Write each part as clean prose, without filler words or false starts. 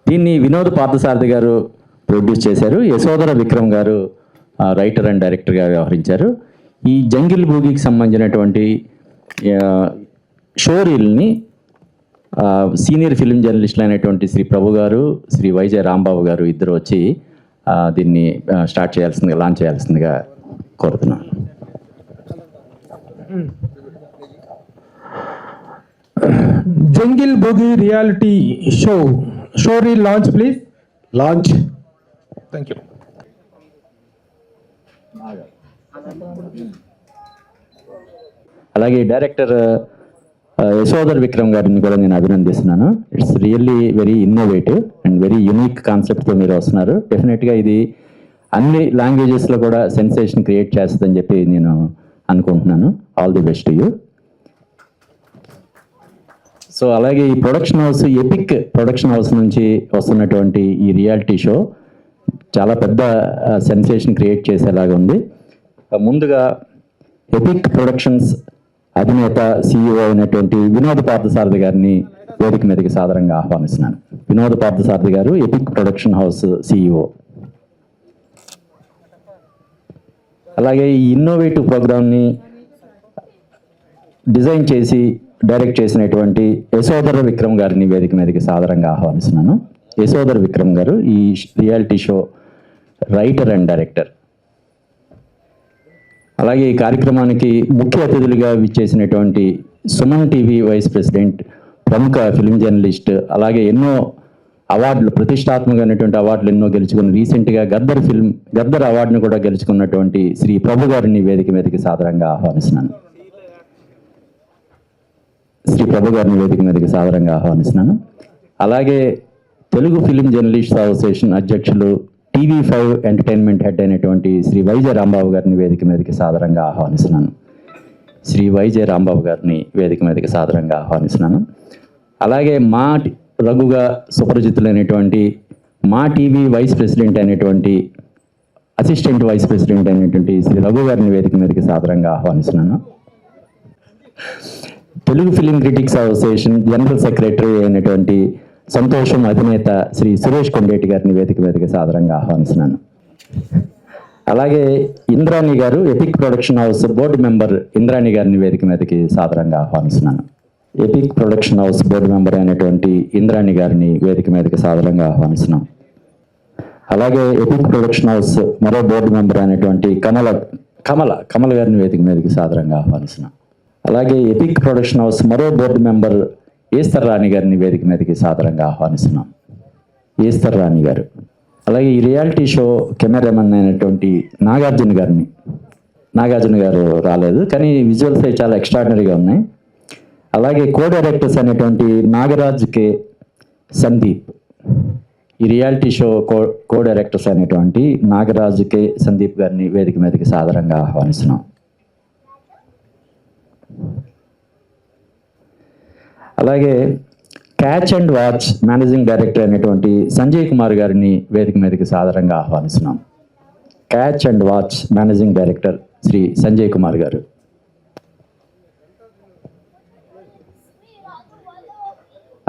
దీన్ని వినోద్ పార్థసారథి గారు ప్రొడ్యూస్ చేశారు. యశోధర విక్రమ్ గారు రైటర్ అండ్ డైరెక్టర్గా వ్యవహరించారు. ఈ జంగిల్ బూగీకి సంబంధించినటువంటి షో రీల్ని సీనియర్ ఫిల్మ్ జర్నలిస్టులు అయినటువంటి శ్రీ ప్రభు గారు, శ్రీ వైజే రాంబాబు గారు ఇద్దరు వచ్చి దీన్ని స్టార్ట్ చేయాల్సిందిగా, లాంచ్ చేయాల్సిందిగా కోరుతున్నాను. Jungle boogie reality show reel launch please. Launch. Thank you. అలాగే డైరెక్టర్ యశోధర్ విక్రమ్ గారిని కూడా నేను అభినందిస్తున్నాను. It's really very innovative and very unique కాన్సెప్ట్తో మీరు వస్తున్నారు. డెఫినెట్గా ఇది అన్ని లాంగ్వేజెస్లో కూడా సెన్సేషన్ క్రియేట్ చేస్తుందని చెప్పి నేను అనుకుంటున్నాను. All the best you. So అలాగే ఈ production house, epic production house నుంచి వస్తున్నటువంటి ఈ రియాలిటీ షో చాలా పెద్ద సెన్సేషన్ క్రియేట్ చేసేలాగా ఉంది. ముందుగా ఎపిక్ ప్రొడక్షన్స్ అధినేత CEO అయినటువంటి వినోద్ పార్థసారథి గారిని వేదిక మీదకి సాదరంగా ఆహ్వానిస్తున్నాను. వినోద్ పార్థసారథి గారు ఎపిక్ ప్రొడక్షన్ హౌస్ CEO. అలాగే ఈ ఇన్నోవేటివ్ ప్రోగ్రామ్ని డిజైన్ చేసి డైరెక్ట్ చేసినటువంటి యశోధర విక్రమ్ గారిని వేదిక మీదకి సాదరంగా ఆహ్వానిస్తున్నాను. యశోధర విక్రమ్ గారు ఈ reality show writer and director. అలాగే ఈ కార్యక్రమానికి ముఖ్య అతిథులుగా విచ్చేసినటువంటి సుమన్ టీవీ వైస్ ప్రెసిడెంట్, ప్రముఖ ఫిల్మ్ జర్నలిస్ట్, అలాగే ఎన్నో అవార్డులు, ప్రతిష్టాత్మకమైనటువంటి అవార్డులు ఎన్నో గెలుచుకుని రీసెంట్గా గద్దర్ అవార్డును కూడా గెలుచుకున్నటువంటి శ్రీ ప్రభు గారిని వేదిక మీదకి సాదరంగా ఆహ్వానిస్తున్నాను. శ్రీ ప్రభు గారిని వేదిక మీదకి సాదరంగా ఆహ్వానిస్తున్నాను. అలాగే తెలుగు ఫిలిం జర్నలిస్ట్ అసోసియేషన్ అధ్యక్షులు, TV5 ఎంటర్టైన్మెంట్ హెడ్ అయినటువంటి శ్రీ వైజే రాంబాబు గారిని వేదిక మీదకి సాదరంగా ఆహ్వానిస్తున్నాను. శ్రీ వైజే రాంబాబు గారిని వేదిక మీదకి సాదరంగా ఆహ్వానిస్తున్నాను. అలాగే మా రఘుగా సుపరిచితులైనటువంటి మా టీవీ వైస్ ప్రెసిడెంట్ అయినటువంటి, అసిస్టెంట్ వైస్ ప్రెసిడెంట్ అయినటువంటి శ్రీ రఘు గారిని వేదిక మీదకి సాదరంగా ఆహ్వానిస్తున్నాను. Telugu film critics association general secretary అయినటువంటి సంతోషం అధినేత శ్రీ సురేష్ కొండేటి గారిని వేదిక మీదకి సాదరంగా ఆహ్వానిస్తున్నాను. అలాగే ఇంద్రాణి గారు, epic production house board member Indrani గారిని వేదిక మీదకి సాదరంగా ఆహ్వానిస్తున్నాను. Epic production house board member అయినటువంటి ఇంద్రాణి గారిని వేదిక మీదకి సాదరంగా ఆహ్వానిస్తున్నాం. అలాగే ఎపిక్ ప్రొడక్షన్ హౌస్ మరో బోర్డు మెంబర్ అయినటువంటి కమల గారిని వేదిక మీదకి సాదరంగా ఆహ్వానిస్తున్నాం. అలాగే ఎపిక్ ప్రొడక్షన్ హౌస్ మరో బోర్డు మెంబర్ ఈశ్వర్ రాణి గారిని వేదిక మీదకి సాదరంగా ఆహ్వానిస్తున్నాం. ఈశ్వర్ రాణి గారు. అలాగే ఈ రియాలిటీ షో కెమెరామెన్ అయినటువంటి నాగార్జున గారు రాలేదు, కానీ విజువల్స్ చాలా ఎక్స్ట్రాడినరీగా ఉన్నాయి. అలాగే కో డైరెక్టర్స్ అయినటువంటి నాగరాజ్ కే, సందీప్. ఈ రియాలిటీ షో కో డైరెక్టర్స్ అయినటువంటి నాగరాజ్ కే, సందీప్ గారిని వేదిక మీదకి సాదరంగా ఆహ్వానిస్తున్నాం. అలాగే catch and watch managing director అయినటువంటి సంజయ్ కుమార్ గారిని వేదిక మీదకి సాదరంగా ఆహ్వానిస్తున్నాం. Catch and watch managing director Shri Sanjay Kumar గారు.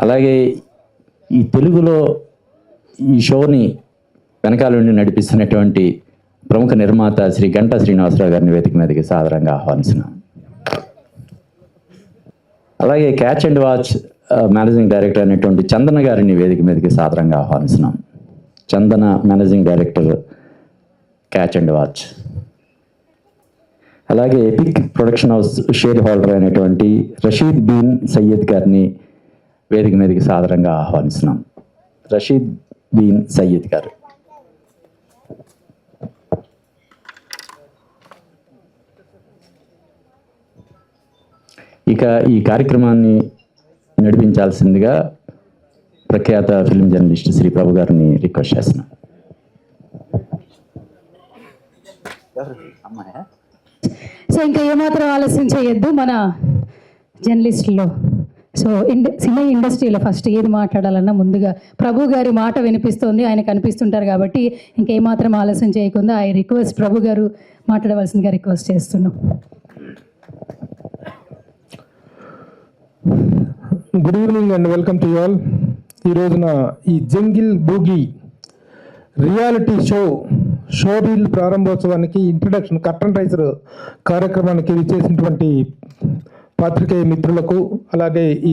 అలాగే ఈ తెలుగులో ఈ షోని వెనకాల నుండి నడిపిస్తున్నటువంటి ప్రముఖ నిర్మాత శ్రీ గంటా శ్రీనివాసరావు గారిని వేదిక మీదకి సాదరంగా ఆహ్వానిస్తున్నాం. అలాగే catch and watch managing director Chandana చందన గారిని వేదిక మీదకి సాదరంగా ఆహ్వానిస్తున్నాం. Chandana managing director, catch and watch. అలాగే epic production house shareholder అయినటువంటి రషీద్ బిన్ సయ్యద్ గారిని వేదిక మీదకి సాదరంగా ఆహ్వానిస్తున్నాం. రషీద్ బిన్ సయ్యద్ గారు. ఇక ఈ కార్యక్రమాన్ని నడిపించాల్సిందిగా ప్రఖ్యాత ఫిల్మ్ జర్నలిస్ట్ శ్రీ ప్రభు గారిని రిక్వెస్ట్ చేస్తున్నాను. సో ఇంకా ఏమాత్రం ఆలస్యం చేయొద్దు మన జర్నలిస్టుల్లో. సో సినీ ఇండస్ట్రీలో ఫస్ట్ ఏది మాట్లాడాలన్నా ముందుగా ప్రభు గారి మాట వినిపిస్తుంది, ఆయన కనిపిస్తుంటారు కాబట్టి ఇంకేమాత్రం ఆలస్యం చేయకుండా ఐ రిక్వెస్ట్ ప్రభు గారు మాట్లాడవలసిందిగా రిక్వెస్ట్ చేస్తున్నాం. Good evening and welcome to you all. ఈ రోజున ఈ జంగిల్ బూగి రియాలిటీ షో రీల్ ప్రారంభోత్సవానికి ఇంట్రడక్షన్ కర్టన్ రైజర్ కార్యక్రమానికి ఇచ్చేసినటువంటి పాత్రికేయ మిత్రులకు, అలాగే ఈ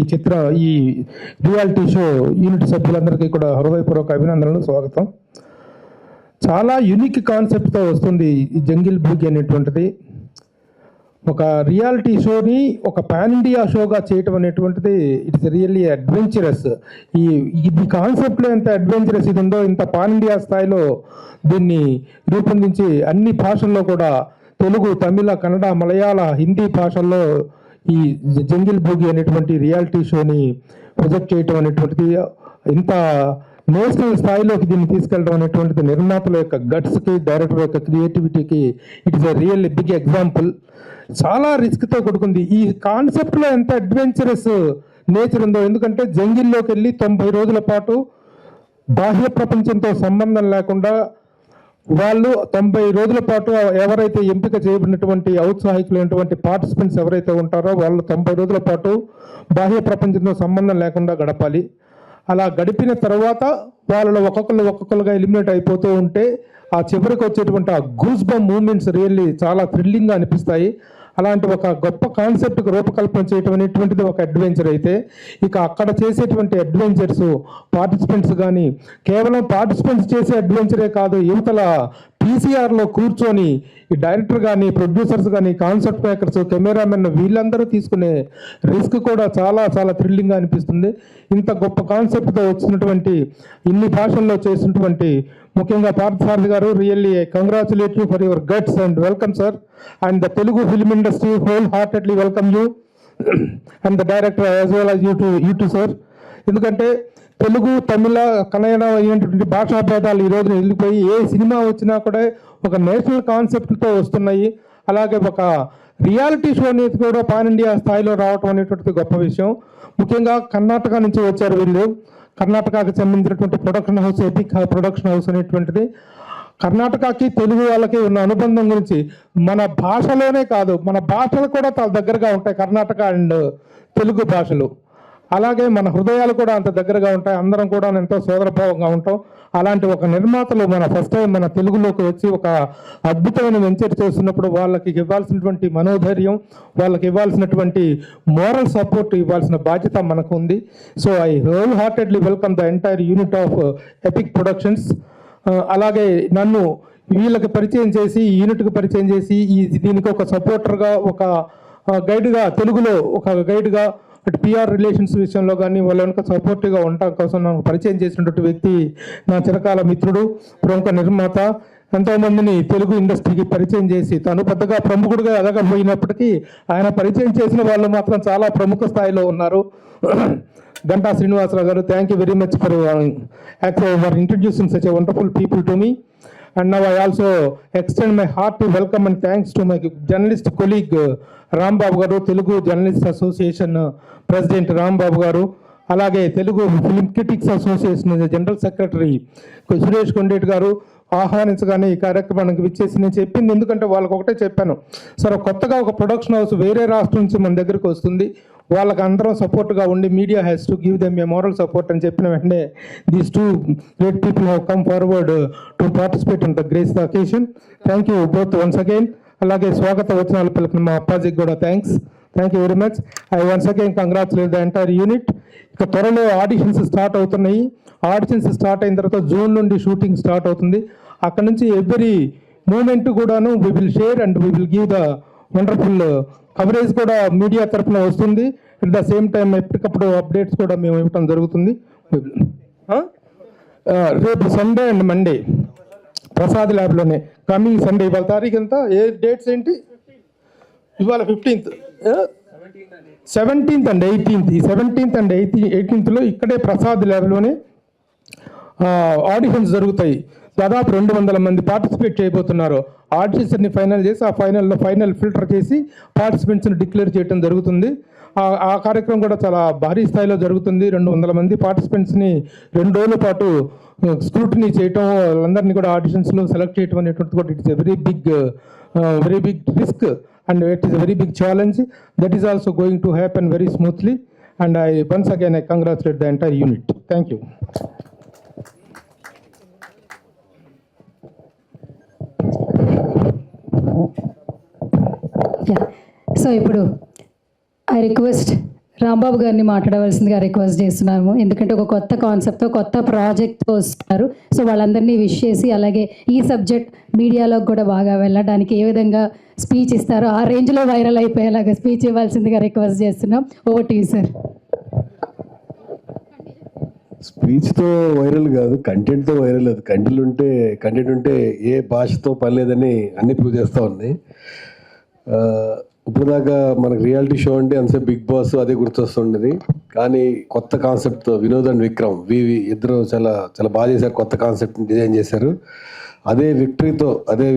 రియాలిటీ షో యూనిట్ సభ్యులందరికీ కూడా హృదయపూర్వక అభినందనలు, స్వాగతం. చాలా యూనిక్ కాన్సెప్ట్తో వస్తుంది ఈ జంగిల్ బూగి అనేటువంటిది. ఒక రియాలిటీ షోని ఒక పాన్ ఇండియా షోగా చేయటం అనేటువంటిది ఇట్స్ రియల్లీ అడ్వెంచరస్. ఈ కాన్సెప్ట్లో ఎంత అడ్వెంచరస్ ఇది ఉందో, ఇంత పాన్ ఇండియా స్థాయిలో దీన్ని రూపొందించి అన్ని భాషల్లో కూడా తెలుగు, తమిళ, కన్నడ, మలయాళ, హిందీ భాషల్లో ఈ జంగిల్ బూగి అనేటువంటి రియాలిటీ షోని ప్రొజెక్ట్ చేయటం అనేటువంటిది, ఇంత నేషనల్ స్థాయిలోకి దీన్ని తీసుకెళ్ళడం అనేటువంటిది నిర్మాతల యొక్క గట్స్కి, డైరెక్టర్ యొక్క క్రియేటివిటీకి it is a real big example. చాలా రిస్క్తో కూడుకుంది. ఈ కాన్సెప్ట్లో ఎంత అడ్వెంచరస్ నేచర్ ఉందో, ఎందుకంటే జంగిల్లోకి వెళ్ళి 90 రోజుల పాటు బాహ్య ప్రపంచంతో సంబంధం లేకుండా వాళ్ళు 90 రోజుల పాటు ఎవరైతే ఎంపిక చేయబడినటువంటి ఔత్సాహికులైనటువంటి పార్టిసిపెంట్స్ ఎవరైతే ఉంటారో వాళ్ళు 90 రోజుల పాటు బాహ్య ప్రపంచంతో సంబంధం లేకుండా గడపాలి. అలా గడిపిన తర్వాత వాళ్ళలో ఒక్కొక్కరుగా ఎలిమినేట్ అయిపోతూ ఉంటే ఆ చివరికి వచ్చేటువంటి ఆ గూస్ బంప్ మూమెంట్స్ రియల్లీ చాలా థ్రిల్లింగ్గా అనిపిస్తాయి. అలాంటి ఒక గొప్ప కాన్సెప్ట్కి రూపకల్పన చేయటం అనేటువంటిది ఒక అడ్వెంచర్ అయితే, ఇక అక్కడ చేసేటువంటి అడ్వెంచర్స్ పార్టిసిపెంట్స్ కానీ కేవలం పార్టిసిపెంట్స్ చేసే అడ్వెంచరే కాదు, యువతల పీసీఆర్లో కూర్చొని ఈ డైరెక్టర్ కానీ, ప్రొడ్యూసర్స్ కానీ, కాన్సెప్ట్ మేకర్స్, కెమెరామెన్ వీళ్ళందరూ తీసుకునే రిస్క్ కూడా చాలా చాలా థ్రిల్లింగ్గా అనిపిస్తుంది. ఇంత గొప్ప కాన్సెప్ట్తో వచ్చినటువంటి, ఇన్ని భాషల్లో చేసినటువంటి ముఖ్యంగా పార్థసారథి గారు, really congratulate you for your guts and welcome sir. And the Telugu film industry whole heartedly welcome you and the director as well as you to sir. ఎందుకంటే తెలుగు, తమిళ, కన్నడ అయినటువంటి భాషా భేదాలు ఈ రోజున వెళ్ళిపోయి ఏ సినిమా వచ్చినా కూడా ఒక నేషనల్ కాన్సెప్ట్తో వస్తున్నాయి. అలాగే ఒక రియాలిటీ షో అనేది కూడా పాన్ ఇండియా స్థాయిలో రావటం అనేటువంటిది గొప్ప విషయం. ముఖ్యంగా కర్ణాటక నుంచి వచ్చారు వీళ్ళు. కర్ణాటకకి సంబంధించినటువంటి production house, epic production house అనేటువంటిది. కర్ణాటకకి తెలుగు వాళ్ళకి ఉన్న అనుబంధం గురించి మన భాషలోనే కాదు, మన భాషలు కూడా చాలా దగ్గరగా ఉంటాయి కర్ణాటక అండ్ తెలుగు భాషలు. అలాగే మన హృదయాలు కూడా అంత దగ్గరగా ఉంటాయి. అందరం కూడా ఎంతో సోదరభావంగా ఉంటాం. అలాంటి ఒక నిర్మాతలు మన ఫస్ట్ టైం మన తెలుగులోకి వచ్చి ఒక అద్భుతమైన వెంచర్ చేస్తున్నప్పుడు వాళ్ళకి ఇవ్వాల్సినటువంటి మనోధైర్యం, వాళ్ళకి ఇవ్వాల్సినటువంటి మోరల్ సపోర్ట్ ఇవ్వాల్సిన బాధ్యత మనకు ఉంది. So I whole heartedly welcome the entire unit of epic productions. అలాగే నన్ను వీళ్ళకి పరిచయం చేసి, ఈ యూనిట్కి పరిచయం చేసి, దీనికి ఒక సపోర్టర్గా, ఒక గైడ్గా, తెలుగులో ఒక గైడ్గా, అటు పిఆర్ రిలేషన్స్ విషయంలో కానీ వాళ్ళ వెనుక సపోర్టివ్గా ఉండటం కోసం నాకు పరిచయం చేసినటువంటి వ్యక్తి నా చిరకాల మిత్రుడు, ప్రముఖ నిర్మాత, ఎంతోమందిని తెలుగు ఇండస్ట్రీకి పరిచయం చేసి, తను పెద్దగా ప్రముఖుడుగా ఎదగపోయినప్పటికీ ఆయన పరిచయం చేసిన వాళ్ళు మాత్రం చాలా ప్రముఖ స్థాయిలో ఉన్నారు. గంటా శ్రీనివాసరావు గారు, thank you very much for introducing such a wonderful people to me. And now I also extend my hearty welcome and thanks to my journalist colleague Rambabu garu, Telugu Journalists Association President Rambabu garu, అలాగే Telugu film critics association general secretary Suresh Kondeti గారు ఆహ్వానించగానే ఈ కార్యక్రమానికి విచ్చేసి నేను చెప్పింది, ఎందుకంటే వాళ్ళకి ఒకటే చెప్పాను సార్, కొత్తగా ఒక ప్రొడక్షన్ హౌస్ వేరే రాష్ట్రం నుంచి మన దగ్గరికి వస్తుంది, వాళ్ళకి అందరం సపోర్ట్గా ఉండి media has to give them A moral support అని చెప్పిన వెంటనే these two great people have come forward to participate in the grace the occasion. Thank you both once again. అలాగే స్వాగత వచనాలు పలికిన మా అప్పాజీకి కూడా thanks you very much. I once again congratulate the entire unit. ఇక త్వరలో ఆడిషన్స్ స్టార్ట్ అవుతున్నాయి. Auditions start అయిన తర్వాత జూన్ నుండి షూటింగ్ స్టార్ట్ అవుతుంది. అక్కడ నుంచి ఎవ్రీ మూమెంట్ కూడాను we will share and we will give the wonderful coverage కూడా మీడియా తరఫున వస్తుంది. అట్ ద సేమ్ టైం ఎప్పటికప్పుడు అప్డేట్స్ కూడా మేము ఇవ్వటం జరుగుతుంది. రేపు సండే అండ్ మండే ప్రసాద్ ల్యాబ్లోనే, కమింగ్ సండే. ఇవాళ తారీఖు ఎంత, ఏ డేట్స్ ఏంటి? ఇవాళ 15th, 17th అండ్ 18th. ఈ 17th అండ్ 18th ఇక్కడే ప్రసాద్ ల్యాబ్లోనే ఆడిషన్స్ జరుగుతాయి. దాదాపు 200 మంది పార్టిసిపేట్ చేయబోతున్నారు. ఆడిషన్స్ని ఫైనల్ చేసి ఆ ఫైనల్ ఫిల్టర్ చేసి పార్టిసిపెంట్స్ని డిక్లేర్ చేయడం జరుగుతుంది. ఆ కార్యక్రమం కూడా చాలా భారీ స్థాయిలో జరుగుతుంది. 200 మంది పార్టిసిపెంట్స్ని 2 రోజుల పాటు స్క్రూటినీ చేయటం, వాళ్ళందరినీ కూడా ఆడిషన్స్లో సెలెక్ట్ చేయటం అనేటువంటిది కూడా it's a very big risk and it is a very big challenge. That is also going to happen very smoothly. and once again I congratulate the entire unit. Thank you. So ఇప్పుడు I request Rambabu గారిని మాట్లాడవలసిందిగా request చేస్తున్నాము. ఎందుకంటే ఒక కొత్త కాన్సెప్ట్తో కొత్త ప్రాజెక్ట్తో వస్తున్నారు. సో వాళ్ళందరినీ విష్ చేసి అలాగే ఈ సబ్జెక్ట్ మీడియాలోకి కూడా బాగా వెళ్ళడానికి ఏ విధంగా స్పీచ్ ఇస్తారో ఆ రేంజ్లో వైరల్ అయిపోయేలాగా స్పీచ్ ఇవ్వాల్సిందిగా రిక్వెస్ట్ చేస్తున్నాం. Over to you sir. స్పీచ్తో వైరల్ కాదు, కంటెంట్తో వైరల్. అది కంటెంట్ ఉంటే ఏ భాషతో పని లేదని అన్ని ప్రూవ్ చేస్తూ ఉంది. ఇప్పుడు దాకా మనకు రియాలిటీ షో అంటే అంతే బిగ్ బాస్ అదే గుర్తొస్తుండేది. కానీ కొత్త కాన్సెప్ట్తో వినోద్ అండ్ విక్రమ్ ఇద్దరు చాలా చాలా బాగా చేశారు. కొత్త కాన్సెప్ట్ని డిజైన్ చేశారు. అదే విక్టరీతో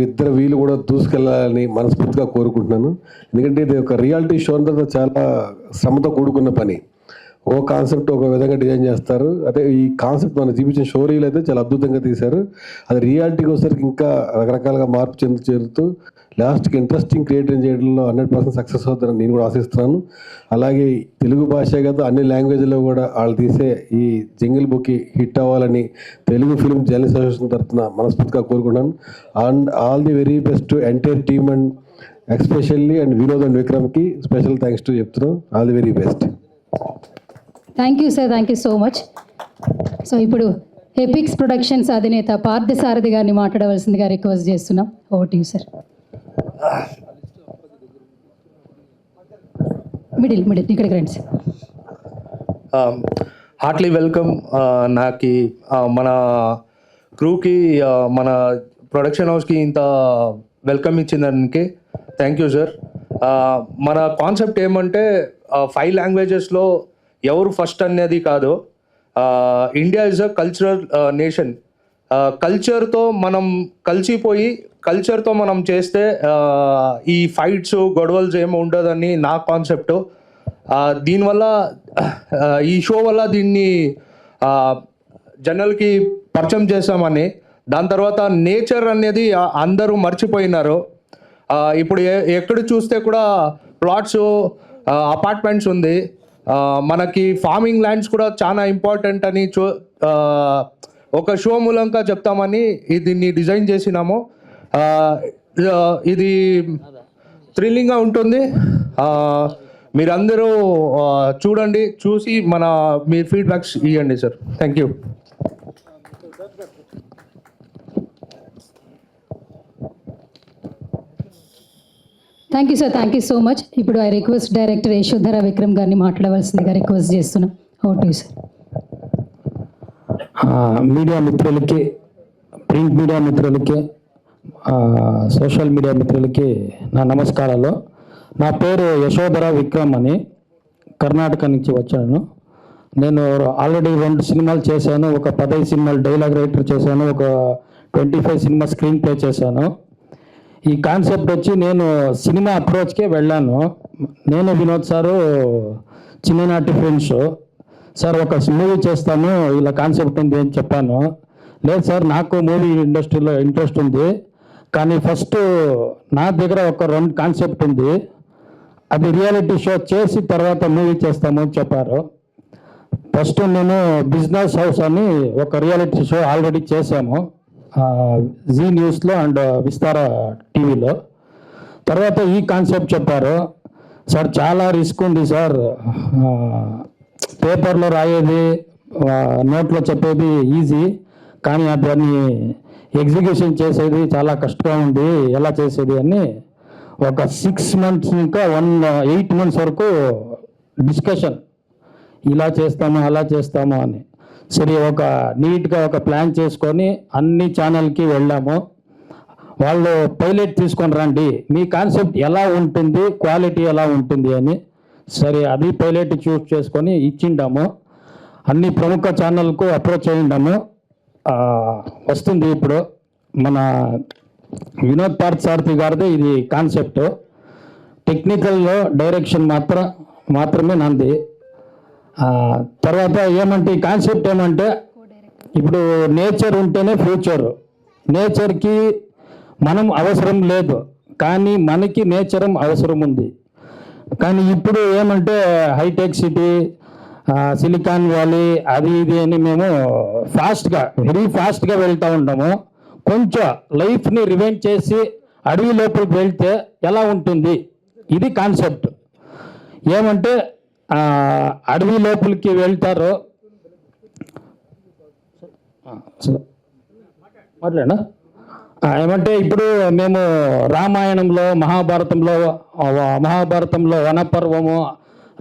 ఇద్దరు వీళ్ళు కూడా దూసుకెళ్ళాలని మనస్ఫూర్తిగా కోరుకుంటున్నాను. ఎందుకంటే ఇది ఒక రియాలిటీ షో అంతా చాలా శ్రమతో కూడుకున్న పని. ఓ కాన్సెప్ట్ ఒక విధంగా డిజైన్ చేస్తారు. అదే ఈ కాన్సెప్ట్ మనం చూపించిన స్టోరీలు అయితే చాలా అద్భుతంగా తీశారు. అది రియాలిటీకి వచ్చేసరికి ఇంకా రకరకాలుగా మార్పు చేరుతూ లాస్ట్కి ఇంట్రెస్టింగ్ క్రియేట్ చేయడంలో 100% సక్సెస్ అవుతారని నేను కూడా ఆశిస్తున్నాను. అలాగే తెలుగు భాష కదా అన్ని లాంగ్వేజ్లో కూడా వాళ్ళు తీసే ఈ జంగిల్ బుక్ హిట్ అవ్వాలని తెలుగు ఫిల్మ్ జర్నలిస్ట్ అసోసియేషన్ తరఫున మనస్ఫూర్తిగా కోరుకుంటున్నాను. And all the very best to entire team and especially and Vinod and విక్రమ్కి స్పెషల్ థ్యాంక్స్ టు చెప్తున్నాం. All the very best. Thank you sir, thank you so much. So ఇప్పుడు epics productions అధినేత పార్థసారథి గారిని మాట్లాడవలసిందిగా request చేస్తున్నాం. Over to you sir. Middle ఇక్కడికి రండి sir. Hartley welcome నాకి మన క్రూకి మన ప్రొడక్షన్ హౌస్కి ఇంత వెల్కమ్ ఇచ్చిందానికి థ్యాంక్ యూ సార్. మన కాన్సెప్ట్ ఏమంటే 5 లాంగ్వేజెస్లో ఎవరు ఫస్ట్ అనేది కాదు. India is a cultural nation. కల్చర్తో మనం కలిసిపోయి కల్చర్తో మనం చేస్తే ఈ ఫైట్స్ గొడవలు ఏమి ఉండదని నా కాన్సెప్ట్. దీనివల్ల ఈ షో వల్ల దీన్ని జనాలకి పరిచయం చేస్తామని. దాని తర్వాత నేచర్ అనేది అందరూ మర్చిపోయినారు. ఇప్పుడు ఎక్కడ చూస్తే కూడా ప్లాట్స్ అపార్ట్మెంట్స్ ఉంది. మనకి ఫార్మింగ్ ల్యాండ్స్ కూడా చాలా ఇంపార్టెంట్ అని ఒక షో మూలంగా చెప్తామని దీన్ని డిజైన్ చేసినాము. ఇది థ్రిల్లింగ్గా ఉంటుంది. మీరందరూ చూడండి, చూసి మీ ఫీడ్బ్యాక్స్ ఇవ్వండి sir. Thank you. Thank you sir, thank you so much. ఇప్పుడు I request director Yashodhara Vikram గారిని మాట్లాడవలసిందిగా రిక్వెస్ట్ చేస్తున్నాం. Over to you sir. Media మిత్రులకి, ప్రింట్ మీడియా మిత్రులకి, సోషల్ మీడియా మిత్రులకి నా నమస్కారాలు. నా పేరు యశోధర విక్రమ్ అని, కర్ణాటక నుంచి వచ్చాను. నేను ఆల్రెడీ 2 సినిమాలు చేశాను. ఒక 15 సినిమాలు డైలాగ్ రైటర్ చేశాను. ఒక 25 సినిమా స్క్రీన్ ప్లే చేశాను. ఈ కాన్సెప్ట్ వచ్చి నేను సినిమా అప్రోచ్కే వెళ్ళాను. నేను వినోద్ సారు చిన్ననాటి ఫ్రెండ్స్. సార్ ఒక మూవీ చేస్తాను, ఇలా కాన్సెప్ట్ ఉంది అని చెప్పాను. లేదు సార్, నాకు మూవీ ఇండస్ట్రీలో ఇంట్రెస్ట్ ఉంది, కానీ ఫస్ట్ నా దగ్గర ఒక 2 కాన్సెప్ట్ ఉంది, అది రియాలిటీ షో చేసి తర్వాత మూవీ చేస్తాము అని చెప్పారు. ఫస్ట్ నేను బిజినెస్ హౌస్ అని ఒక రియాలిటీ షో ఆల్రెడీ చేశాము జీ న్యూస్లో అండ్ విస్తార టీవీలో. తర్వాత ఈ కాన్సెప్ట్ చెప్పారు. సార్ చాలా రిస్క్ ఉంది సార్, పేపర్లో రాయేది నోట్లో చెప్పేది ఈజీ, కానీ దాన్ని ఎగ్జిక్యూషన్ చేసేది చాలా కష్టంగా ఉంది, ఎలా చేసేది అని ఒక 6 months ఇంకా 8 months వరకు డిస్కషన్, ఇలా చేస్తాము అలా చేస్తాము అని. సరే, ఒక నీట్గా ఒక ప్లాన్ చేసుకొని అన్ని ఛానల్కి వెళ్ళాము. వాళ్ళు పైలట్ తీసుకొని రండి, మీ కాన్సెప్ట్ ఎలా ఉంటుంది, క్వాలిటీ ఎలా ఉంటుంది అని. సరే, అది పైలట్ చూస్ చేసుకొని ఇచ్చిండాము. అన్ని ప్రముఖ ఛానల్కు అప్రోచ్ అయ్యిండాము. వస్తుంది ఇప్పుడు మన వినోద్ పార్థసారథి గారిది ఇది కాన్సెప్ట్. టెక్నికల్లో డైరెక్షన్ మాత్రమే నాది. తర్వాత ఏమంటే ఈ కాన్సెప్ట్ ఏమంటే, ఇప్పుడు నేచర్ ఉంటేనే ఫ్యూచర్. నేచర్కి మనం అవసరం లేదు, కానీ మనకి నేచర్ అవసరం ఉంది. కానీ ఇప్పుడు ఏమంటే హైటెక్ సిటీ, సిలికాన్ వ్యాలీ అది ఇది అని మేము వెరీ ఫాస్ట్గా వెళ్తూ ఉంటాము. కొంచెం లైఫ్ని రివైండ్ చేసి అడవి లోపలికి వెళ్తే ఎలా ఉంటుంది, ఇది కాన్సెప్ట్. ఏమంటే అడవి లోపలికి వెళ్తారు, మాట్లాడా ఏమంటే ఇప్పుడు మేము రామాయణంలో మహాభారతంలో వనపర్వము,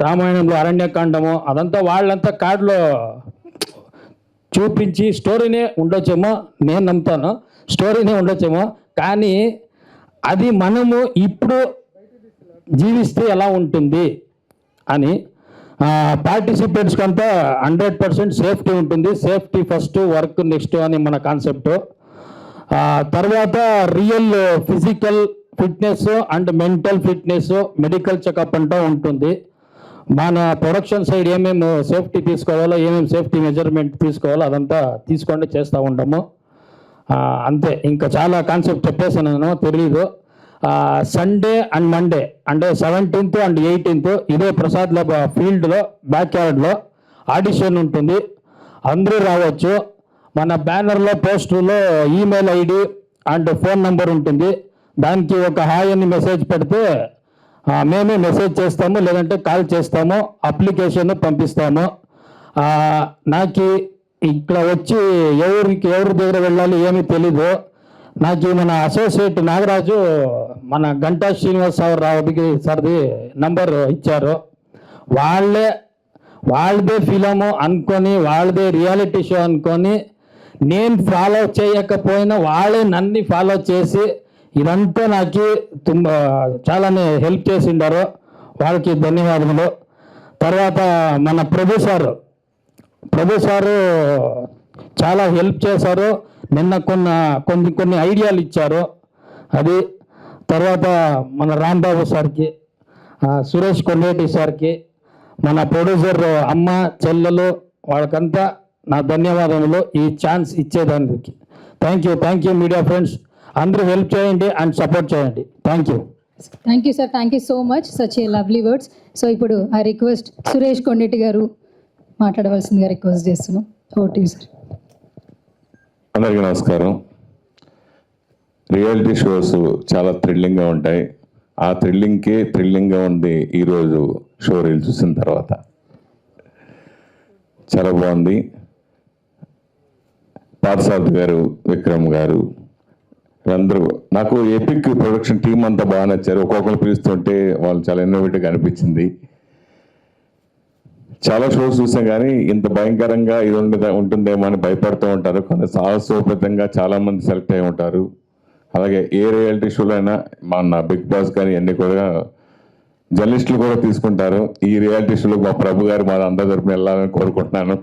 రామాయణంలో అరణ్యకాండము అదంతా వాళ్ళంతా కాడులో చూపించి స్టోరీనే ఉండొచ్చేమో, నేను నమ్ముతాను స్టోరీనే ఉండొచ్చేమో, కానీ అది మనము ఇప్పుడు జీవిస్తే ఎలా ఉంటుంది అని పార్టిసిపేట్స్కి అంతా 100% సేఫ్టీ ఉంటుంది. సేఫ్టీ ఫస్ట్, వర్క్ నెక్స్ట్ అని మన కాన్సెప్ట్. తర్వాత real physical fitness and mental fitness, medical checkup అంటూ ఉంటుంది. మన ప్రొడక్షన్ సైడ్ ఏమేమి సేఫ్టీ తీసుకోవాలో, ఏమేమి సేఫ్టీ మెజర్మెంట్ తీసుకోవాలో అదంతా తీసుకొని చేస్తూ ఉంటాము. అంతే, ఇంకా చాలా కాన్సెప్ట్ చెప్పేసాను నేను, తెలీదు. సండే అండ్ మండే అంటే 17th and 18th ఇదే ప్రసాద్ ల్యాబ్ ఫీల్డ్లో బ్యాక్ యార్డ్లో ఆడిషన్ ఉంటుంది. అందరూ రావచ్చు. మన బ్యానర్లో పోస్టర్లో email ID and phone number ఉంటుంది. దానికి ఒక హాయ్ అని మెసేజ్ పెడితే మేమే మెసేజ్ చేస్తాము, లేదంటే కాల్ చేస్తాము, అప్లికేషన్ పంపిస్తాము. నాకు ఇక్కడ వచ్చి ఎవరి దగ్గర వెళ్ళాలి ఏమీ తెలీదు. నాకు మన అసోసియేట్ నాగరాజు మన గంటా శ్రీనివాసరావు సార్ది నంబర్ ఇచ్చారు. వాళ్ళదే ఫిలము అనుకొని, వాళ్ళదే రియాలిటీ షో అనుకొని, నేను ఫాలో చేయకపోయినా వాళ్ళే నన్ను ఫాలో చేసి ఇదంతా నాకు చాలానే హెల్ప్ చేసిండారు. వాళ్ళకి ధన్యవాదములు. తర్వాత మన ప్రభు సారు చాలా హెల్ప్ చేశారు. నిన్న కొన్ని ఐడియాలు ఇచ్చారు. అది తర్వాత మన రాంబాబు సార్కి, సురేష్ కొండేటి సార్కి, మన ప్రొడ్యూసర్ అమ్మ చెల్లెలు వాళ్ళకంతా నా ధన్యవాదములు ఈ ఛాన్స్ ఇచ్చేదానికి. థ్యాంక్ యూ మీడియా ఫ్రెండ్స్, అందరూ హెల్ప్ చేయండి అండ్ సపోర్ట్ చేయండి. Thank you sir, thank you so much, such a lovely words. So ఇప్పుడు ఆ రిక్వెస్ట్ సురేష్ కొండెట్టి గారు మాట్లాడవలసిందిగా రిక్వెస్ట్ చేస్తున్నాం. OT sir. అందరికీ నమస్కారం. రియాలిటీ షోస్ చాలా థ్రిల్లింగ్గా ఉంటాయి. ఆ థ్రిల్లింగ్గా ఉంది ఈరోజు షో రీల్ చూసిన తర్వాత. చాలా బాగుంది. పార్సాద్ గారు, విక్రమ్ గారు, వీళ్ళందరూ నాకు ఎపిక్ ప్రొడక్షన్ టీం అంతా బాగా నచ్చారు. ఒక్కొక్కరు పిలుస్తుంటే వాళ్ళు చాలా ఇన్నోవేటివ్గా అనిపించింది. చాలా షోస్ చూసాం కానీ ఇంత భయంకరంగా ఇది ఉంటుందేమో అని భయపడుతూ ఉంటారు. కొంత సాహసోపేతంగా చాలామంది సెలెక్ట్ అయి ఉంటారు. అలాగే ఏ రియాలిటీ షోలో అయినా మన బిగ్ బాస్ కానీ అన్నీ కూడా జర్నలిస్టులు కూడా తీసుకుంటారు. ఈ రియాలిటీ షోలో మా ప్రభు గారు మా అందరి తరపున వెళ్ళాలని కోరుకుంటున్నాను.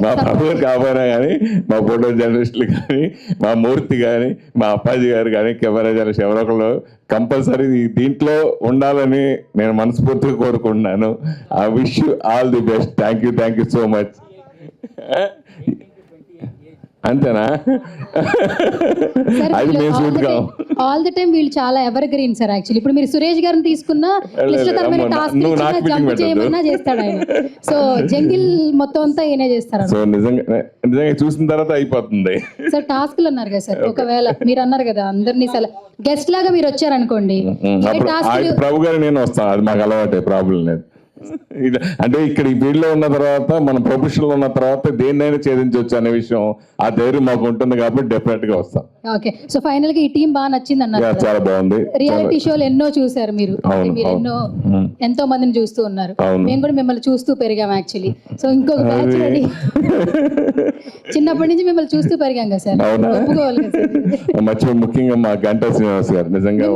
మా ప్రభు గారు కాబోయినా కానీ మా ఫోటో జర్నలిస్టులు కానీ, మా మూర్తి కానీ, మా అప్పాజీ గారు కానీ, కెమెరా జర్నలిస్ట్ ఎవరో ఒకరు కంపల్సరీ దీంట్లో ఉండాలని నేను మనస్ఫూర్తిగా కోరుకుంటున్నాను. I wish you all the best. Thank you so much. అంతేనా? అది మేము చూద్దాం. ఆల్ ది టైం వీళ్ళు చాలా ఎవర్ గ్రీన్ సార్. యాక్చువల్లీ ఇప్పుడు మీరు సురేష్ గారిని తీసుకున్నా జంప్ చేయమన్నా చేస్తాడు ఆయన. సో జంగిల్ మొత్తం అంతా ఈయనే చేస్తారు. సో నిజంగా చూసిన తర్వాత అయిపోతుంది సార్. టాస్క్లు అన్నారు కదా సార్, ఒకవేళ మీరు అన్నారు కదా అందరినీ గెస్ట్ లాగా మీరు వచ్చారనుకోండి, ప్రభు గారు నేను వస్తాను, అది మాకు అలవాటే, ప్రాబ్లం లేదు. అంటే ఇక్కడ ఈ ఫీల్డ్ లో ఉన్న తర్వాత, మన ప్రొఫెషన్ లో ఉన్న తర్వాత దేన్నైనా ఛేదించవచ్చు అనే విషయం, ఆ ధైర్యం మాకు ఉంటుంది కాబట్టి డెఫినెట్ గా వస్తాం. ఓకే. సో ఫైనల్ గా ఈ టీం బాగా నచ్చింది అన్నారు. చాలా బాగుంది. రియాలిటీ షోలు ఎన్నో చూసారు మీరు, ఎంతో మందిని చూస్తూ ఉన్నారు. మేము కూడా మిమ్మల్ని చూస్తూ పెరిగాం యాక్చువల్లీ. సో ఇంకొక బ్యాచ్ రెడీ. చిన్నప్పటి నుంచి మిమ్మల్ని చూస్తూ పెరిగాం కదా సార్, ఒప్పుకోవాలి కదా సార్. ముఖ్యంగా మా గంటా శ్రీనివాస్ గారు నిజంగా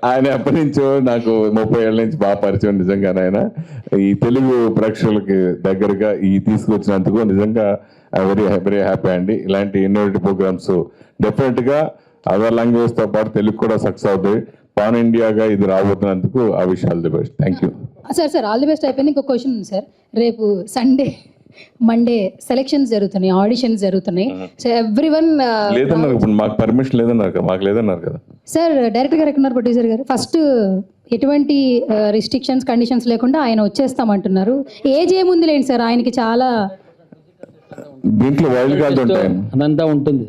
ఆయన ఎప్పటి నుంచో నాకు 30 ఏళ్ళ నుంచి బాగా పరిచయం. నిజంగా ఆయన ఈ తెలుగు ప్రేక్షకులకి దగ్గరగా ఈ తీసుకొచ్చినందుకు నిజంగా వెరీ హ్యాపీ అండి. ఇలాంటి ఇన్నోవేటివ్ ప్రోగ్రామ్స్ డెఫినెట్ గా అదర్ లాంగ్వేజ్ తో పాటు తెలుగు కూడా సక్సెస్ అవుతాయి. పాన్ ఇండియాగా ఇది రాబోతున్నందుకు ఆ విషయాలు the best. Thank you sir. All the best అయిపోయింది. ఇంకో క్వశ్చన్ ఉంది సార్. రేపు సండే మండే సెలెక్షన్స్ జరుగుతున్నాయి, ఆడిషన్స్ జరుగుతున్నాయి. సో ఎవ్రీవన్ లేదన్నారు ఇప్పుడు మాకు పర్మిషన్ లేదన్నారు కదా, మాకు లేదన్నారు కదా. సార్ డైరెక్టర్ గారు ఎక్కడున్నారు, ప్రొడ్యూసర్ గారు? ఫస్ట్ ఎటువంటి రిస్ట్రిక్షన్స్ కండిషన్స్ లేకుండా ఆయన వచ్చేస్తామంటున్నారు. ఏజ్ ఏముంది లేండి సార్, ఆయనకి చాలా దీంట్లో వైల్డ్ కార్డ్ ఉంటాయి. అదంతా ఉంటుంది.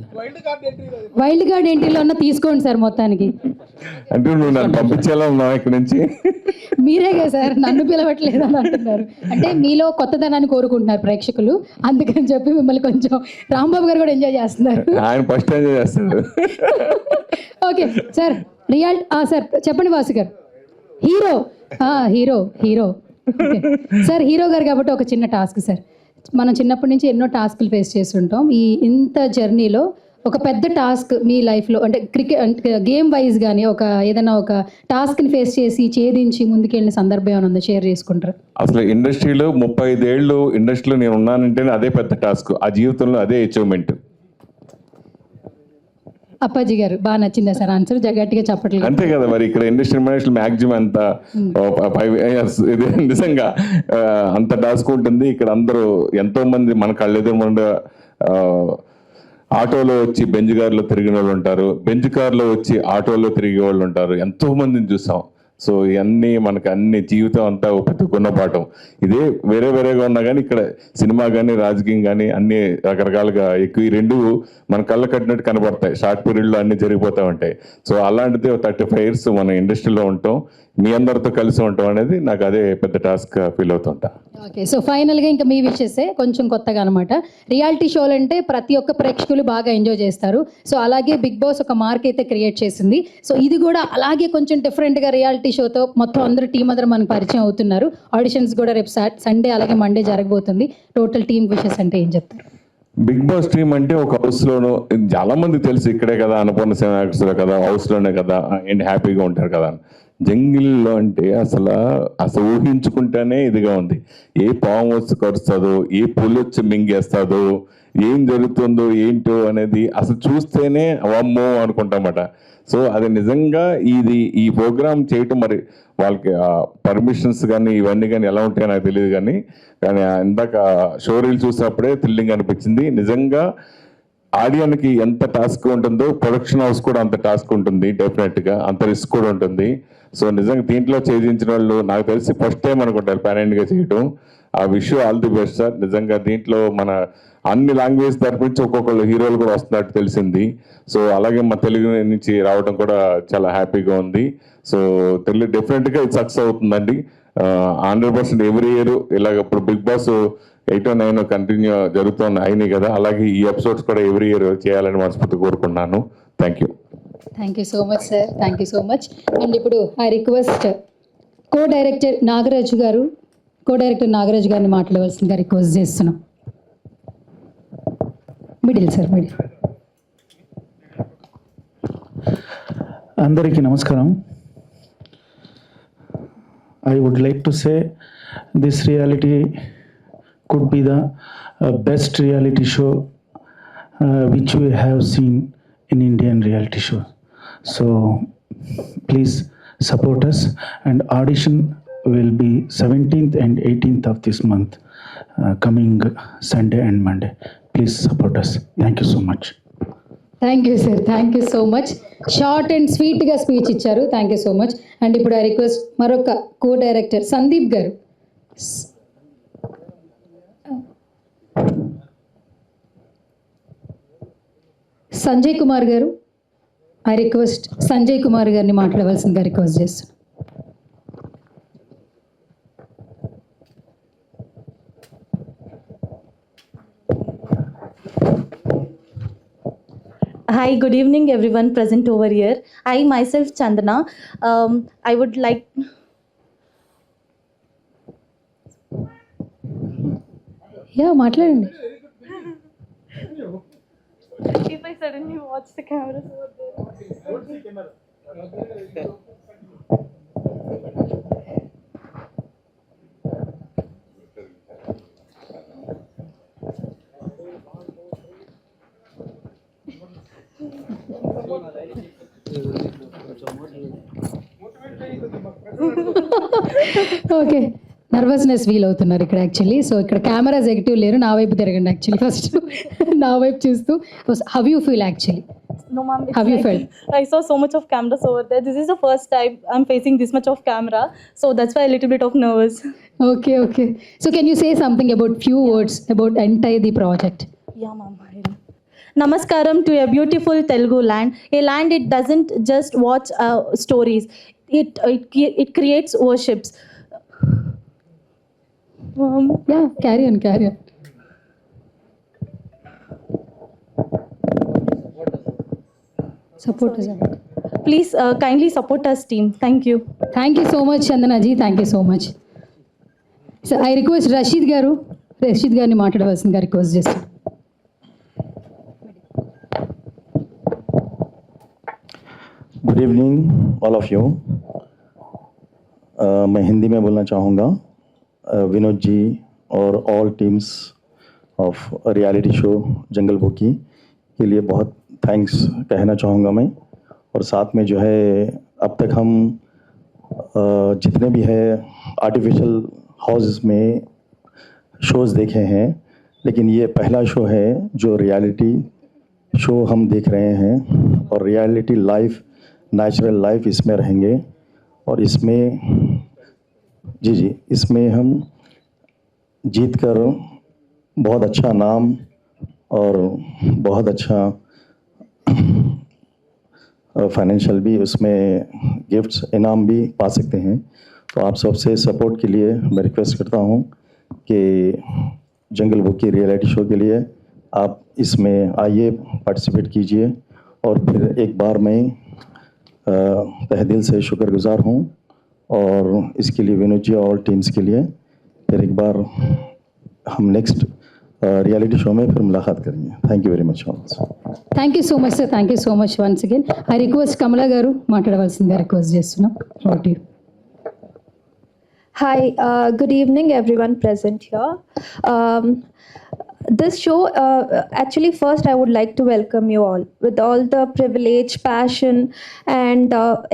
వైల్డ్ కార్డ్ ఎంట్రీలో ఉన్న తీసుకోండి సార్ మొత్తానికి. అంటే నువ్వు నన్ను పంపించేలా ఉన్నావు ఇక్కడ నుంచి. మీరే కదా సార్ నన్ను పిలవట్లేదు అని అంటున్నారు. అంటే మీలో కొత్తదనాన్ని కోరుకుంటున్నారు ప్రేక్షకులు, అందుకని చెప్పి మిమ్మల్ని కొంచెం రాంబాబు గారు కూడా ఎంజాయ్ చేస్తున్నారు. ఆయన ఫస్ట్ ఎంజాయ్ చేస్తాడు. ఓకే సార్, సార్ చెప్పండి వాసు గారు. హీరో హీరో సార్, హీరో గారు కాబట్టి ఒక చిన్న టాస్క్ సార్. మనం చిన్నప్పటి నుంచి ఎన్నో టాస్క్లు ఫేస్ చేస్తుంటాం. ఇంత జర్నీలో ఒక పెద్ద టాస్క్ మీ లైఫ్లో, అంటే క్రికెట్ గేమ్ వైజ్ కానీ ఏదైనా ఒక టాస్క్ని ఫేస్ చేసి ఛేదించి ముందుకెళ్ళిన సందర్భం ఏమైనా ఉందో షేర్ చేసుకుంటారు? అసలు ఇండస్ట్రీలో 35 ఏళ్ళు ఇండస్ట్రీలో నేను ఉన్నానంటేనే అదే పెద్ద టాస్క్, ఆ జీవితంలో అదే అచీవ్మెంట్. అప్పాజీ గారు బాగా నచ్చిందా సార్ ఆన్సర్? గట్టిగా చెప్పట్లేదు. అంతే కదా మరి, ఇక్కడ ఇండస్ట్రీ మేనేజ్మెంట్ మ్యాక్సిమం అంత 5 years ఇది నిజంగా అంత టాస్క్ ఉంటుంది. ఇక్కడ అందరూ ఎంతో మంది మన కళ్ళెదురు ముందు ఆటోలో వచ్చి బెంజ్ కార్లో తిరిగిన వాళ్ళు ఉంటారు, బెంజ్ కార్లో వచ్చి ఆటోలో తిరిగే వాళ్ళు ఉంటారు, ఎంతో మందిని చూసాం. సో ఇవన్నీ మనకు అన్ని జీవితం అంతా ఒక పెద్ద గుణపాఠం. ఇదే వేరే వేరేగా ఉన్నా కానీ ఇక్కడ సినిమా కానీ రాజకీయం కానీ అన్ని రకరకాలుగా ఎక్కువ, ఈ రెండు మన కళ్ళ కట్టినట్టు కనబడతాయి. షార్ట్ పీరియడ్లో అన్ని జరిగిపోతూ ఉంటాయి. సో అలాంటిది 35 years మన ఇండస్ట్రీలో ఉంటాం, మీ అందరితో కలిసి ఉంటాం అనేది నాకు అదే పెద్ద టాస్క్ ఫీల్ అవుతుంటా. ఓకే, సో ఫైనల్గా ఇంకా మీ విషెసే కొంచెం కొత్తగా అనమాట. రియాలిటీ షోలు అంటే ప్రతి ఒక్క ప్రేక్షకులు బాగా ఎంజాయ్ చేస్తారు. సో అలాగే బిగ్ బాస్ ఒక మార్క్ అయితే క్రియేట్ చేసింది. సో ఇది కూడా అలాగే కొంచెం డిఫరెంట్గా రియాలిటీ షోతో మొత్తం అందరూ టీం అందరూ మనకు పరిచయం అవుతున్నారు. ఆడిషన్స్ కూడా రేపు సండే అలాగే మండే జరగబోతుంది. టోటల్ టీమ్ విషెస్ అంటే ఏం చెప్తారు? బిగ్ బాస్ టీమ్ అంటే ఒక హౌస్లోనూ చాలా మంది తెలుసు, ఇక్కడే కదా అనుపూర్ణ సినిమాలో కదా, హౌస్లోనే కదా, ఏంటి హ్యాపీగా ఉంటారు కదా. జంగిల్లో అంటే అసలు ఊహించుకుంటేనే ఇదిగా ఉంది. ఏ పాము వచ్చి కరుస్తుందో, ఏ పులి వచ్చి మింగేస్తుందో, ఏం జరుగుతుందో ఏంటో అనేది అసలు చూస్తేనే అమ్మో అనుకుంటామట. సో అది నిజంగా ఈ ప్రోగ్రామ్ చేయటం మరి వాళ్ళకి పర్మిషన్స్ కానీ ఇవన్నీ కానీ ఎలా ఉంటాయో నాకు తెలియదు, కానీ ఇందాక షో రీల్ చూసినప్పుడే థ్రిల్లింగ్ అనిపించింది. నిజంగా ఆడియన్కి ఎంత టాస్క్ ఉంటుందో ప్రొడక్షన్ హౌస్ కూడా అంత టాస్క్ ఉంటుంది, డెఫినెట్గా అంత రిస్క్ కూడా ఉంటుంది. సో నిజంగా దీంట్లో ఛేదించిన వాళ్ళు నాకు తెలిసి ఫస్ట్ టైం అనుకుంటారు ప్యారెంట్గా చేయటం. ఆ wish all the best sir. నిజంగా దీంట్లో మన అన్ని లాంగ్వేజ్ తరపు నుంచి ఒక్కొక్కళ్ళు హీరోలు కూడా వస్తున్నట్టు తెలిసింది. సో అలాగే మన తెలుగు నుంచి రావడం కూడా చాలా హ్యాపీగా ఉంది. సో తెలుగు డెఫినెట్గా ఇది సక్సెస్ అవుతుందండి 100%. ఎవ్రీ ఇయర్ ఇలాగ ఇప్పుడు బిగ్ బాస్ 8 or 9 కంటిన్యూ అయినాయి కదా, అలాగే ఈ ఎపిసోడ్స్ కూడా ఎవ్రీ ఇయర్ చేయాలని మనస్ఫూర్తి కోరుకున్నాను. Thank you so much sir, thank you so much. And ఇప్పుడు ఐ రిక్వెస్ట్ డైరెక్టర్ నాగరాజు గారిని మాట్లాడవలసిందిగా రిక్వెస్ట్ చేస్తున్నాం. మిడిల్. అందరికీ నమస్కారం. I would like to say this reality could be the best reality show which we have seen in Indian reality show. So please support us, and audition will be 17th and 18th of this month, coming Sunday and Monday. Please support us. Thank you so much. Thank you sir, thank you so much. Short and స్వీట్గా speech ఇచ్చారు, thank you so much. And ఇప్పుడు ఆ request మరొక director Sandeep గారు, సంజయ్ కుమార్ గారు, ఆ request Sanjay Kumar గారిని మాట్లాడవలసిందిగా రిక్వెస్ట్ చేస్తున్నాను. Hi, good evening everyone present over here. I myself Chandana. I would like మాట్లాడండి. if I suddenly watch the cameras over there. Okay, nervousness feel అవుతున్నారు ఇక్కడ యాక్చువల్లీ. సో ఇక్కడ కెమెరాస్ ఎగిటివ్ లేరు, నా వైపు తిరగండి యాక్చువల్లీ ఫస్ట్. నా వైపు చూస్తూ how you feel actually? No, ma'am. It's Have you like I saw so much of cameras over there. This is the first time I'm facing this much of camera, so that's why a little bit of nervous. Okay, okay. So can you say something about few words about entire the project? Yeah, ma'am. Namaskaram to a beautiful Telugu land. A land it doesn't just watch stories. It creates worships. Yeah, carry on, carry on. Support us. Please kindly support us, team. Thank you. Thank you so much, Chandana ji. Thank you so much. So I request Rashid గారిని మాట్లాడవలసిందిగా request చేస్తాను. Good evening all of you. मैं हिंदी में बोलना चाहूँगा. विनोद जी और all teams of reality show जंगल बुकी के लिए बहुत थैंक्स कहना चाहूँगा मैं. और साथ में जो है अब तक हम जितने भी है आर्टिफिशियल हाउस में शोज़ देखे हैं, लेकिन ये पहला शो है जो रियलिटी शो हम देख रहे हैं. और रियलिटी लाइफ, नेचुरल लाइफ इसमें रहेंगे. और इसमें इसमें हम जीत कर बहुत अच्छा नाम और बहुत अच्छा फाइनेंशियल भी उसमें गिफ्ट्स इनाम भी पा सकते हैं. तो आप सबसे सपोर्ट के लिए मैं रिक्वेस्ट करता हूँ कि जंगल बुक की रियलिटी शो के लिए आप इसमें आइए, पार्टिसिपेट कीजिए. और फिर एक बार मैं तहे दिल से शुक्रगुजार हूँ और इसके लिए विनोद जी और टीम्स के लिए. फिर एक बार हम नेक्स्ट रियलिटी शो में फिर मुलाकात करेंगे. Thank you very much. Thank you so much sir, thank you so much once again. I request Kamala గారు మాట్లాడవలసిందిగా రిక్వెస్ట్ చేస్తున్నాం. What you? Hi, good evening everyone present here. This show, actually first I would like to welcome you all with all the privilege, passion and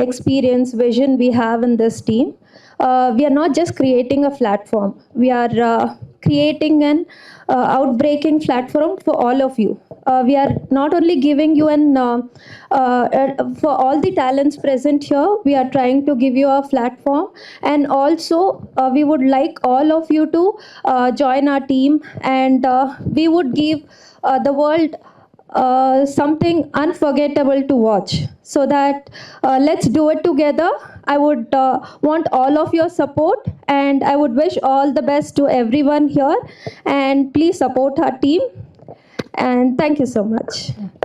experience, vision we have in this team. We are not just creating a platform, we are creating an outbreaking platform for all of you. We are not only giving you for all the talents present here, we are trying to give you a platform, and also we would like all of you to join our team, and we would give the world something unforgettable to watch. So that let's do it together. I would want all of your support, and I would wish all the best to everyone here, and please support our team. And thank you so much.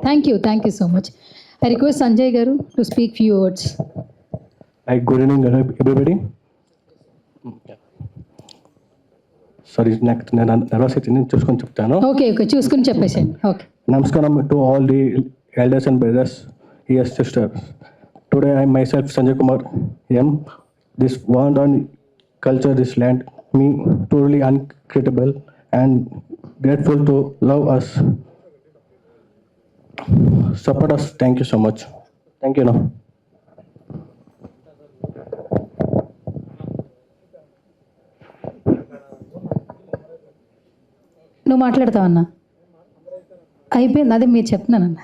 Thank you so much. I request Sanjay గారు to speak few words. Good evening everybody. Sorry, నాకు nervous అయితే నేను చూసుకొని చెప్తాను. Okay okay, చూసుకుని చెప్పేసాను. Okay. Namaskaram to all the elders and brothers, yes sisters. Today I myself Sanjay Kumar M. This want on culture, this land, me totally incredible and grateful to love us, support us. Thank you so much. Thank you. Now. నువ్వు మాట్లాడతావన్నా? అయిపోయింది, అదే మీరు చెప్తున్నానన్న.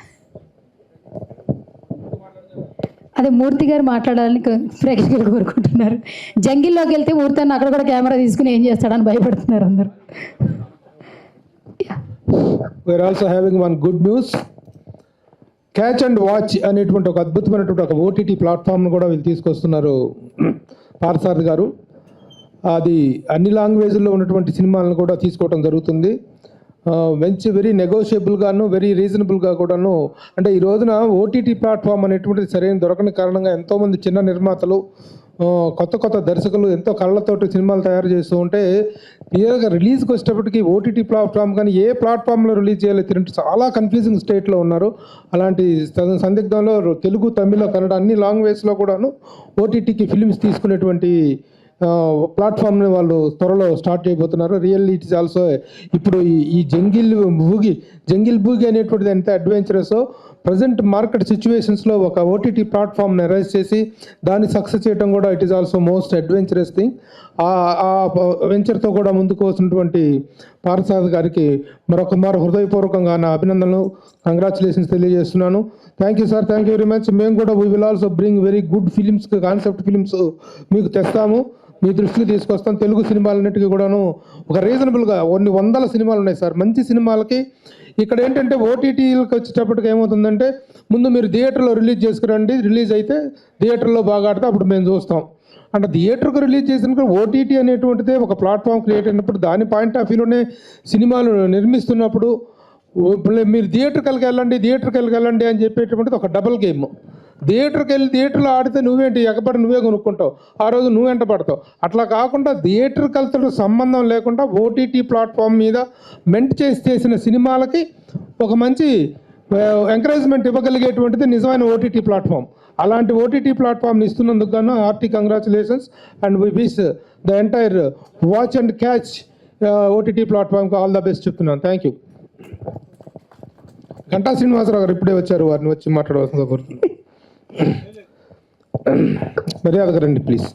అదే మూర్తి గారు మాట్లాడాలని ప్రేక్షకులు కోరుకుంటున్నారు. జంగిల్లోకి వెళ్తే మూర్తి అన్న అక్కడ కూడా కెమెరా తీసుకుని ఏం చేస్తాడని భయపడుతున్నారు అందరూ. We're also having one good news. Catch and watch అనేటువంటి ఒక అద్భుతమైనటువంటి ఒక ఓటీటీ ప్లాట్ఫామ్ను కూడా వీళ్ళు తీసుకొస్తున్నారు పార్థసారథి గారు. అది అన్ని లాంగ్వేజ్లో ఉన్నటువంటి సినిమాలను కూడా తీసుకోవడం జరుగుతుంది. మంచి వెరీ నెగోషియబుల్గాను, వెరీ రీజనబుల్గా కూడాను. అంటే ఈ రోజున ఓటీటీ ప్లాట్ఫామ్ అనేటువంటిది సరైన దొరకని కారణంగా ఎంతోమంది చిన్న నిర్మాతలు, కొత్త దర్శకులు ఎంతో కళ్ళతోటి సినిమాలు తయారు చేస్తూ ఉంటే క్లియర్గా రిలీజ్కి వచ్చేటప్పటికి ఓటీటీ ప్లాట్ఫామ్ కానీ ఏ ప్లాట్ఫామ్లో రిలీజ్ చేయాలో తిరిగి చాలా కన్ఫ్యూజింగ్ స్టేట్లో ఉన్నారు. అలాంటి సందిగ్ధంలో తెలుగు, తమిళ, కన్నడ అన్ని లాంగ్వేజ్లో కూడాను ఓటీటీకి ఫిలిమ్స్ తీసుకునేటువంటి ప్లాట్ఫామ్ని వాళ్ళు త్వరలో స్టార్ట్ చేయబోతున్నారు. రియల్లీ ఇట్ ఈస్ ఆల్సో ఇప్పుడు ఈ జంగిల్ బూగి అనేటువంటిది ఎంత అడ్వెంచరస్, ప్రజెంట్ మార్కెట్ సిచ్యువేషన్స్లో ఒక ఓటీటీ ప్లాట్ఫామ్ని అరేంజ్ చేసి దాన్ని సక్సెస్ చేయడం కూడా it is also most adventurous thing. ఆ వెంచర్తో కూడా ముందుకు వస్తున్నటువంటి పార్థసారథి గారికి మరొకమారు హృదయపూర్వకంగా నా అభినందనలు, కంగ్రాచులేషన్స్ తెలియజేస్తున్నాను. Thank you sir, thank you very much. మేము కూడా we will also bring very good films, concept films మీకు తెస్తాము, మీ దృష్టికి తీసుకొస్తాం. తెలుగు సినిమాలన్నిటికీ కూడాను ఒక రీజనబుల్గా కొన్ని వందల సినిమాలు ఉన్నాయి సార్. మంచి సినిమాలకి ఇక్కడ ఏంటంటే ఓటీటీలకు వచ్చేటప్పటికి ఏమవుతుందంటే ముందు మీరు థియేటర్లో రిలీజ్ చేసుకురండి, రిలీజ్ అయితే థియేటర్లో బాగా ఆడితే అప్పుడు మేము చూస్తాం. అంటే థియేటర్కు రిలీజ్ చేసిన ఓటీటీ అనేటువంటిదే ఒక ప్లాట్ఫామ్ క్రియేట్ అయినప్పుడు దాని పాయింట్ ఆఫ్ వ్యూలోనే సినిమాలు నిర్మిస్తున్నప్పుడు మీరు థియేటర్కి వెళ్ళండి అని చెప్పేటువంటిది ఒక డబుల్ గేమ్. థియేటర్కి వెళ్ళి థియేటర్లో ఆడితే నువ్వేంటి ఎగబడి నువ్వే కొనుక్కుంటావు, ఆ రోజు నువ్వు వెంట పడతావు. అట్లా కాకుండా థియేటర్కి వెళ్తే సంబంధం లేకుండా ఓటీటీ ప్లాట్ఫామ్ మీద మెంట్ చేసిన సినిమాలకి ఒక మంచి ఎంకరేజ్మెంట్ ఇవ్వగలిగేటువంటిది నిజమైన ఓటీటీ ప్లాట్ఫామ్. అలాంటి ఓటీటీ ప్లాట్ఫామ్ని ఇస్తున్నందుకు గాను ఆర్టీ congratulations and we wish the entire watch and catch OTT ప్లాట్ఫామ్కి ఆల్ ద బెస్ట్ చెప్తున్నాను. Thank you. గంటా శ్రీనివాసరావు గారు ఇప్పుడే వచ్చారు, వారిని వచ్చి మాట్లాడవలసిందిగా కోరుతున్నాను. మర్యాదగా రండి please.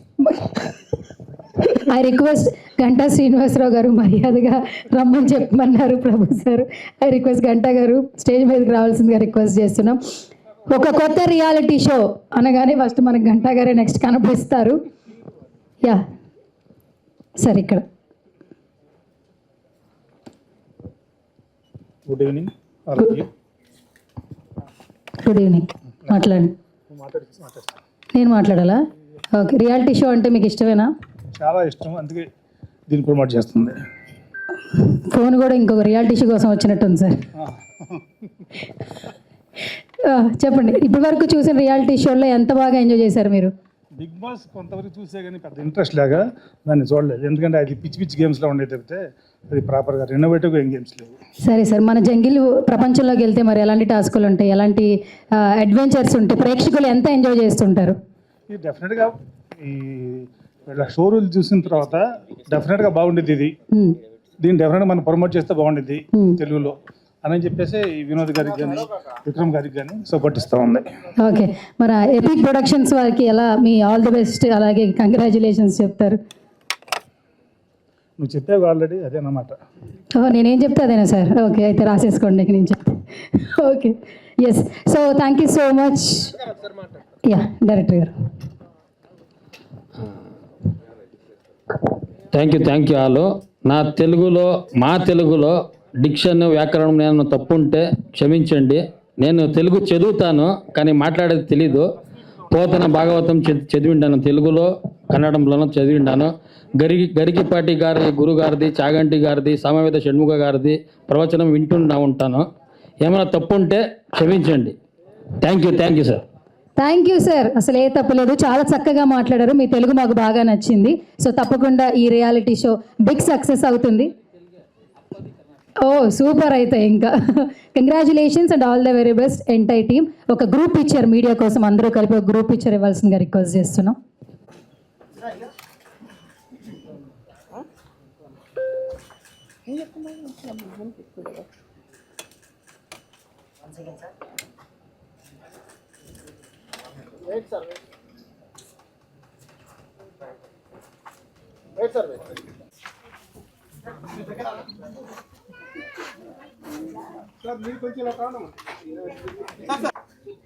I request Ganta Srinivasarao గారు మర్యాదగా రమ్మని చెప్పమన్నారు Prabhu sir. I request Ganta గారు స్టేజ్ మీదకి రావాల్సిందిగా రిక్వెస్ట్ చేస్తున్నాం. ఒక కొత్త రియాలిటీ షో అనగానే ఫస్ట్ మనకు గంటా గారే నెక్స్ట్ కనిపిస్తారు. యా సార్ ఇక్కడ. Good evening. Good evening. మాట్లాడండి. నేను మాట్లాడాలా? ఓకే. రియాలిటీ షో అంటే మీకు ఇష్టమేనా? చాలా ఇష్టం, అందుకే దీన్ని ప్రమోట్ చేస్తుంది. ఫోన్ కూడా ఇంకొక రియాలిటీ షో కోసం వచ్చినట్టుంది సార్. చెప్పండి, ఇప్పటి వరకు చూసిన రియాలిటీ షోలో ఎంత బాగా ఎంజాయ్ చేశారు మీరు? బిగ్ బాస్ కొంతవరకు చూసే కానీ పెద్ద ఇంట్రెస్ట్ లాగా దాన్ని చూడలేదు, ఎందుకంటే అది పిచ్చి పిచ్చి గేమ్స్లో ఉండేది తప్పితే అది ప్రాపర్గా రెనోవేటివ్గా ఏం గేమ్స్ లేవు. సరే సార్, మన జంగిల్ ప్రపంచంలోకి వెళ్తే మరి ఎలాంటి టాస్కులు ఉంటాయి, ఎలాంటి అడ్వెంచర్స్ ఉంటాయి, ప్రేక్షకులు ఎంత ఎంజాయ్ చేస్తుంటారు? ఇది డెఫినెట్గా ఈ వీళ్ళ షో రూల్ చూసిన తర్వాత డెఫినెట్గా బాగుండేది ఇది. దీన్ని డెఫినెట్గా మనం ప్రమోట్ చేస్తే బాగుండేది తెలుగులో అని చెప్పేసి వినోద్ గారికి కానీ విక్రమ్ గారికి కానీ సపోర్ట్ ఇస్తూ ఉంది. ఓకే, మరి ఎపిక్ ప్రొడక్షన్స్ వారికి ఎలా మీ ఆల్ ది బెస్ట్ అలాగే కంగ్రాచులేషన్స్ చెప్తారు? నువ్వు చెప్పావు ఆల్రెడీ, అదేనమాట. నేనేం చెప్తే అదేనా సార్? ఓకే, అయితే రాసేసుకోండి ఇక నేను చెప్తే. Okay, yes. So thank you so much. Yeah director గారు. Thank you all. మా తెలుగులో డిక్షన్ వ్యాకరణం నేను తప్పుంటే క్షమించండి. నేను తెలుగు చదువుతాను కానీ మాట్లాడేది తెలీదు. పోతన భాగవతం చదివిండాను, తెలుగులో కన్నడంలోనూ చదివిండాను. గరికిపాటి గారి గురుగారిది, చాగంటి గారిది, సమవేత షణ్ముఖ గారిది ప్రవచనం వింటున్నా ఉంటాను. ఏమైనా తప్పుంటే క్షమించండి. Thank you sir. Thank you sir. అసలు ఏ తప్పలేదు, చాలా చక్కగా మాట్లాడారు. మీ తెలుగు మాకు బాగా నచ్చింది. సో తప్పకుండా ఈ రియాలిటీ షో బిగ్ సక్సెస్ అవుతుంది. ఓ సూపర్. అయితే ఇంకా congratulations and all the very best entire team. ఒక గ్రూప్ పిక్చర్ మీడియా కోసం అందరూ కలిపి ఒక గ్రూప్ పిక్చర్ ఇవ్వాల్సిందిగా రిక్వెస్ట్ చేస్తున్నాం.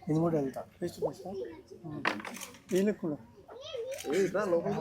ఇది కూడా వెళ్తా ఫేస్ టు ఫేస్ ఏ లెక్క లోపల